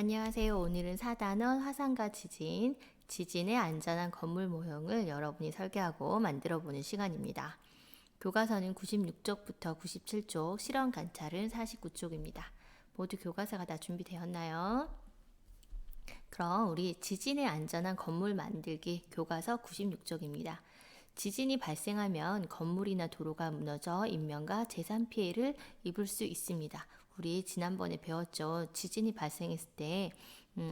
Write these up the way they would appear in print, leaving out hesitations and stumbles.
안녕하세요. 오늘은 4단원 화산과 지진, 지진의 안전한 건물 모형을 여러분이 설계하고 만들어 보는 시간입니다. 교과서는 96쪽부터 97쪽, 실험 관찰은 49쪽입니다. 모두 교과서가 다 준비되었나요? 그럼 우리 지진의 안전한 건물 만들기 교과서 96쪽입니다. 지진이 발생하면 건물이나 도로가 무너져 인명과 재산 피해를 입을 수 있습니다. 우리 지난번에 배웠죠. 지진이 발생했을 때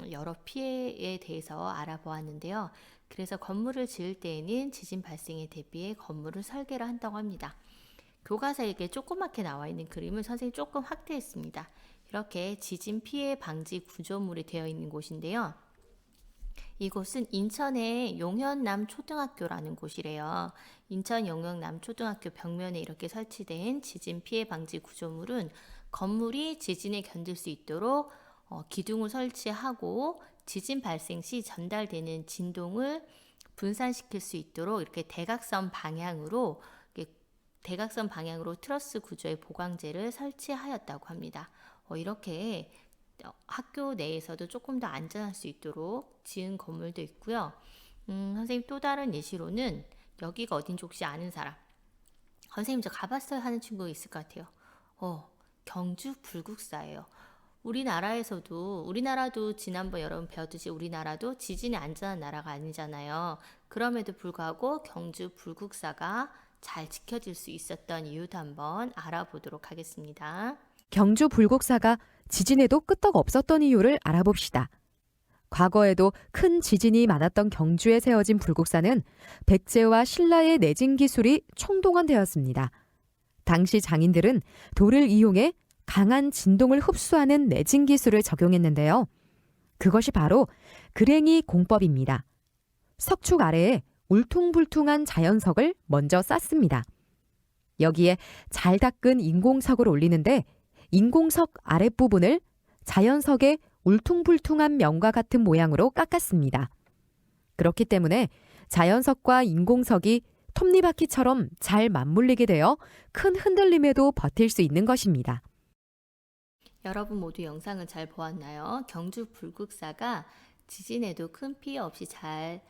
여러 피해에 대해서 알아보았는데요. 그래서 건물을 지을 때에는 지진 발생에 대비해 건물을 설계를 한다고 합니다. 교과서에 이렇게 조그맣게 나와 있는 그림을 선생님이 조금 확대했습니다. 이렇게 지진 피해 방지 구조물이 되어 있는 곳인데요. 이곳은 인천의 용현남 초등학교라는 곳이래요. 인천 용현남 초등학교 벽면에 이렇게 설치된 지진 피해 방지 구조물은 건물이 지진에 견딜 수 있도록 기둥을 설치하고 지진 발생 시 전달되는 진동을 분산시킬 수 있도록 이렇게 대각선 방향으로 트러스 구조의 보강재를 설치하였다고 합니다. 이렇게 학교 내에서도 조금 더 안전할 수 있도록 지은 건물도 있고요. 선생님 또 다른 예시로는 여기가 어딘지 혹시 아는 사람? 선생님 저 가봤어요 하는 친구 있을 것 같아요. 경주 불국사예요. 우리나라도 지난번 여러분 배웠듯이 우리나라도 지진이 안전한 나라가 아니잖아요. 그럼에도 불구하고 경주 불국사가 잘 지켜질 수 있었던 이유도 한번 알아보도록 하겠습니다. 경주 불국사가 지진에도 끄떡 없었던 이유를 알아봅시다. 과거에도 큰 지진이 많았던 경주에 세워진 불국사는 백제와 신라의 내진 기술이 총동원되었습니다. 당시 장인들은 돌을 이용해 강한 진동을 흡수하는 내진 기술을 적용했는데요. 그것이 바로 그랭이 공법입니다. 석축 아래에 울퉁불퉁한 자연석을 먼저 쌓습니다. 여기에 잘 닦은 인공석을 올리는데 인공석 아랫부분을 자연석의 울퉁불퉁한 면과 같은 모양으로 깎았습니다. 그렇기 때문에 자연석과 인공석이 톱니바퀴처럼 잘 맞물리게 되어 큰 흔들림에도 버틸 수 있는 것입니다. 여러분 모두 영상을 잘 보았나요? 경주 불국사가 지진에도 큰 피해 없이 잘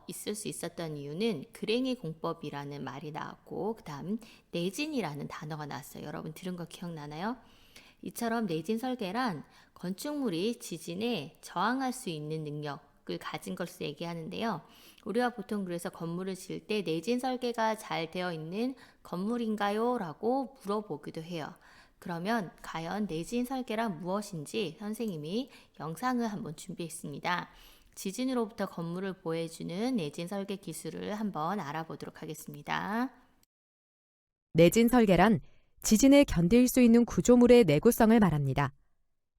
있을 수 있었던 이유는 그랭이 공법이라는 말이 나왔고 그 다음 내진이라는 단어가 나왔어요. 여러분 들은 거 기억나나요? 이처럼 내진 설계란 건축물이 지진에 저항할 수 있는 능력을 가진 것을 얘기하는데요. 우리가 보통 그래서 건물을 지을 때 내진 설계가 잘 되어 있는 건물인가요? 라고 물어보기도 해요. 그러면 과연 내진 설계란 무엇인지 선생님이 영상을 한번 준비했습니다. 지진으로부터 건물을 보호해주는 내진 설계 기술을 한번 알아보도록 하겠습니다. 내진 설계란 지진에 견딜 수 있는 구조물의 내구성을 말합니다.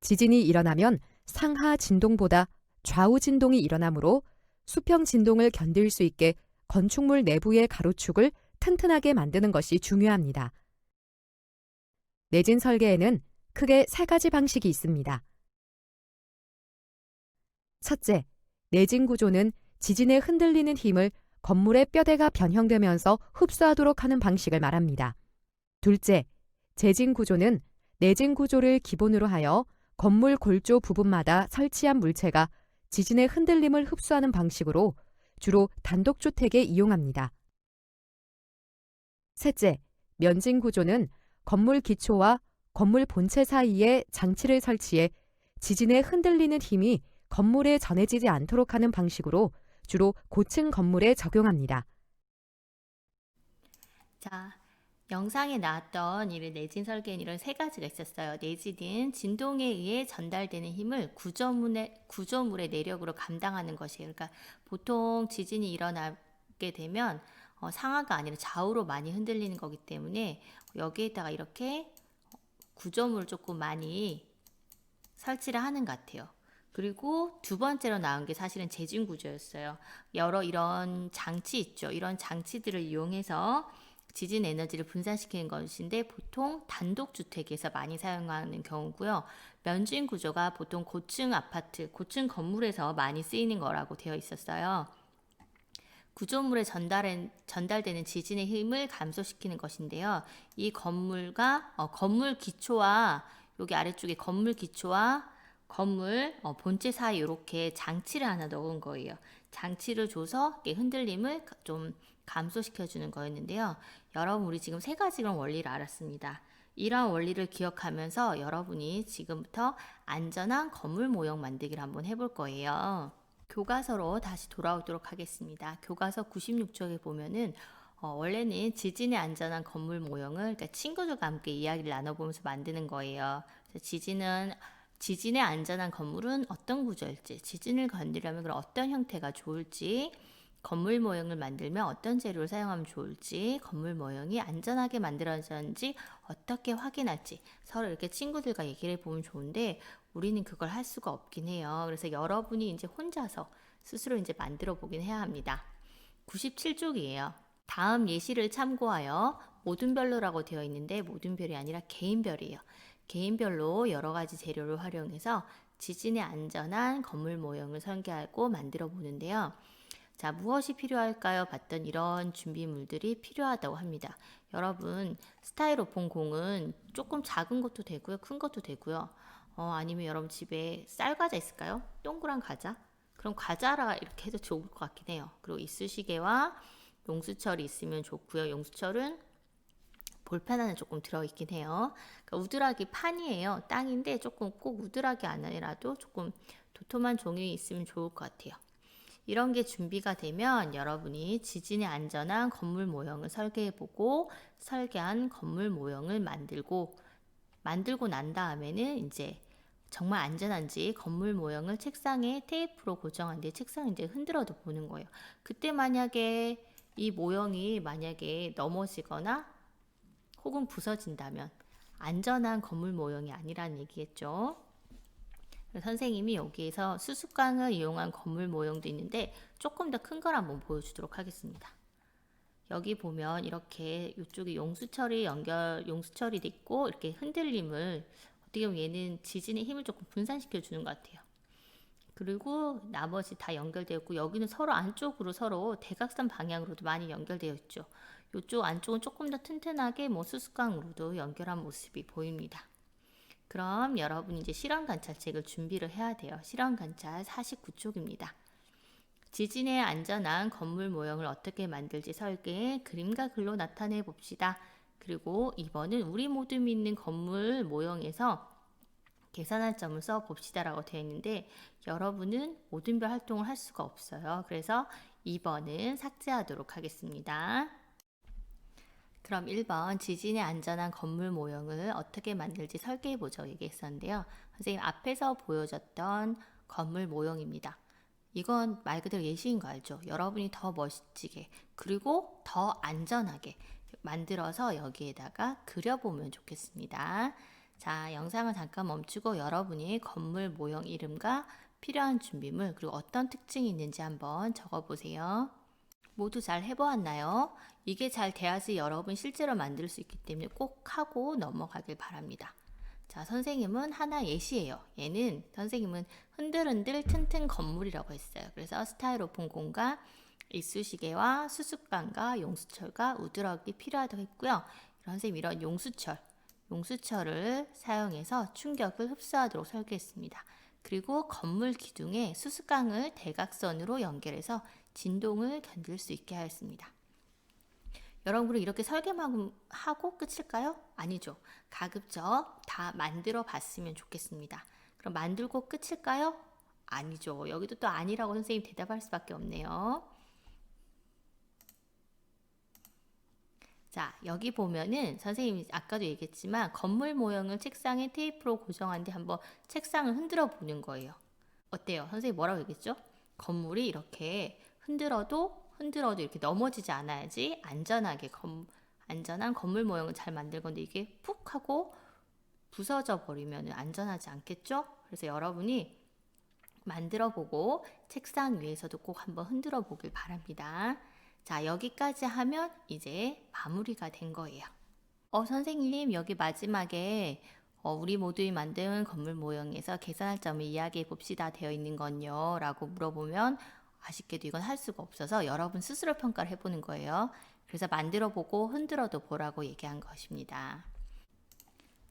지진이 일어나면 상하 진동보다 좌우 진동이 일어나므로 수평 진동을 견딜 수 있게 건축물 내부의 가로축을 튼튼하게 만드는 것이 중요합니다. 내진 설계에는 크게 3가지 방식이 있습니다. 첫째, 내진 구조는 지진에 흔들리는 힘을 건물의 뼈대가 변형되면서 흡수하도록 하는 방식을 말합니다. 둘째, 재진 구조는 내진 구조를 기본으로 하여 건물 골조 부분마다 설치한 물체가 지진의 흔들림을 흡수하는 방식으로 주로 단독주택에 이용합니다. 셋째, 면진 구조는 건물 기초와 건물 본체 사이에 장치를 설치해 지진에 흔들리는 힘이 건물에 전해지지 않도록 하는 방식으로 주로 고층 건물에 적용합니다. 자, 영상에 나왔던 이런 내진 설계는 이런 3가지가 있었어요. 내진은 진동에 의해 전달되는 힘을 구조물의 내력으로 감당하는 것이에요. 그러니까 보통 지진이 일어나게 되면 상하가 아니라 좌우로 많이 흔들리는 거기 때문에 여기에다가 이렇게 구조물을 조금 많이 설치를 하는 것 같아요. 그리고 두 번째로 나온 게 사실은 재진 구조였어요. 여러 이런 장치 있죠. 이런 장치들을 이용해서 지진 에너지를 분산시키는 것인데 보통 단독주택에서 많이 사용하는 경우고요. 면진 구조가 보통 고층 아파트, 고층 건물에서 많이 쓰이는 거라고 되어 있었어요. 구조물에 전달되는 지진의 힘을 감소시키는 것인데요. 이 건물 기초와 여기 아래쪽에 건물 기초와 건물 본체 사이 이렇게 장치를 하나 넣은 거예요. 장치를 줘서 이렇게 흔들림을 좀 감소시켜 주는 거였는데요. 여러분 우리 지금 세 가지 그런 원리를 알았습니다. 이러한 원리를 기억하면서 여러분이 지금부터 안전한 건물 모형 만들기를 한번 해볼 거예요. 교과서로 다시 돌아오도록 하겠습니다. 교과서 96쪽에 보면은 원래는 지진에 안전한 건물 모형을 그러니까 친구들과 함께 이야기를 나눠보면서 만드는 거예요. 지진에 안전한 건물은 어떤 구조일지, 지진을 건드리려면 그럼 어떤 형태가 좋을지, 건물 모형을 만들면 어떤 재료를 사용하면 좋을지, 건물 모형이 안전하게 만들어졌는지 어떻게 확인할지 서로 이렇게 친구들과 얘기를 해보면 좋은데 우리는 그걸 할 수가 없긴 해요. 그래서 여러분이 이제 혼자서 스스로 이제 만들어 보긴 해야 합니다. 97쪽이에요. 다음 예시를 참고하여 모둠별로라고 되어 있는데 모둠별이 아니라 개인별이에요. 개인별로 여러 가지 재료를 활용해서 지진에 안전한 건물 모형을 설계하고 만들어 보는데요. 자, 무엇이 필요할까요? 봤던 이런 준비물들이 필요하다고 합니다. 여러분, 스타이로폼 공은 조금 작은 것도 되고요, 큰 것도 되고요. 아니면 여러분 집에 쌀과자 있을까요? 동그란 과자? 그럼 과자라 이렇게 해도 좋을 것 같긴 해요. 그리고 이쑤시개와 용수철이 있으면 좋고요. 용수철은 볼펜 안에 조금 들어있긴 해요. 그러니까 우드락이 판이에요. 땅인데 조금 꼭 우드락이 아니라도 조금 도톰한 종이 있으면 좋을 것 같아요. 이런 게 준비가 되면 여러분이 지진에 안전한 건물 모형을 설계해보고 설계한 건물 모형을 만들고 난 다음에는 이제 정말 안전한지 건물 모형을 책상에 테이프로 고정한 뒤에 책상을 이제 흔들어도 보는 거예요. 그때 만약에 이 모형이 만약에 넘어지거나 혹은 부서진다면 안전한 건물 모형이 아니라는 얘기겠죠. 선생님이 여기에서 수습광을 이용한 건물 모형도 있는데 조금 더 큰 걸 한번 보여주도록 하겠습니다. 여기 보면 이렇게 이쪽에 용수철이 있고 이렇게 흔들림을 어떻게 보면 얘는 지진의 힘을 조금 분산시켜 주는 것 같아요. 그리고 나머지 다 연결되어 있고 여기는 서로 안쪽으로 서로 대각선 방향으로도 많이 연결되어 있죠. 이쪽 안쪽은 조금 더 튼튼하게 수습광으로도 연결한 모습이 보입니다. 그럼 여러분 이제 실험 관찰책을 준비를 해야 돼요. 실험 관찰 49쪽입니다. 지진에 안전한 건물 모형을 어떻게 만들지 설계, 그림과 글로 나타내 봅시다. 그리고 2번은 우리 모두 믿는 건물 모형에서 계산할 점을 써 봅시다라고 되어 있는데 여러분은 모든별 활동을 할 수가 없어요. 그래서 2번은 삭제하도록 하겠습니다. 그럼 1번 지진에 안전한 건물 모형을 어떻게 만들지 설계해보죠 얘기했었는데요. 선생님 앞에서 보여줬던 건물 모형입니다. 이건 말 그대로 예시인 거 알죠? 여러분이 더 멋지게 그리고 더 안전하게 만들어서 여기에다가 그려보면 좋겠습니다. 자, 영상을 잠깐 멈추고 여러분이 건물 모형 이름과 필요한 준비물 그리고 어떤 특징이 있는지 한번 적어보세요. 모두 잘 해보았나요? 이게 잘 돼야지 여러분 실제로 만들 수 있기 때문에 꼭 하고 넘어가길 바랍니다. 자, 선생님은 하나 예시예요. 선생님은 흔들흔들 튼튼 건물이라고 했어요. 그래서 스타이로폼 공과 이쑤시개와 수습관과 용수철과 우드락이 필요하다고 했고요. 선생님 이런 용수철을 사용해서 충격을 흡수하도록 설계했습니다. 그리고 건물 기둥에 수습관을 대각선으로 연결해서 진동을 견딜 수 있게 하였습니다. 여러분 그럼 이렇게 설계만 하고 끝일까요? 아니죠. 가급적 다 만들어 봤으면 좋겠습니다. 그럼 만들고 끝일까요? 아니죠. 여기도 또 아니라고 선생님 대답할 수밖에 없네요. 자, 여기 보면은 선생님이 아까도 얘기했지만 건물 모형을 책상에 테이프로 고정한 뒤 한번 책상을 흔들어 보는 거예요. 어때요? 선생님 뭐라고 얘기했죠? 건물이 이렇게 흔들어도 이렇게 넘어지지 않아야지 안전한 건물 모형을 잘 만들 건데 이게 푹 하고 부서져 버리면 안전하지 않겠죠? 그래서 여러분이 만들어 보고 책상 위에서도 꼭 한번 흔들어 보길 바랍니다. 자, 여기까지 하면 이제 마무리가 된 거예요. 선생님 여기 마지막에 우리 모두이 만든 건물 모형에서 계산할 점을 이야기해 봅시다 되어 있는 건요 라고 물어보면 아쉽게도 이건 할 수가 없어서 여러분 스스로 평가를 해보는 거예요. 그래서 만들어 보고 흔들어도 보라고 얘기한 것입니다.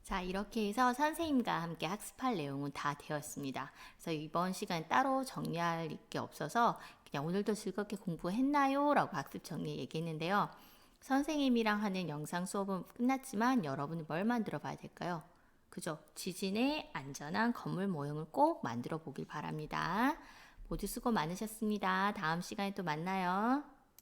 자, 이렇게 해서 선생님과 함께 학습할 내용은 다 되었습니다. 그래서 이번 시간 따로 정리할 게 없어서 그냥 오늘도 즐겁게 공부했나요? 라고 학습 정리 얘기했는데요. 선생님이랑 하는 영상 수업은 끝났지만 여러분은 뭘 만들어 봐야 될까요? 그죠? 지진의 안전한 건물 모형을 꼭 만들어 보길 바랍니다. 모두 수고 많으셨습니다. 다음 시간에 또 만나요.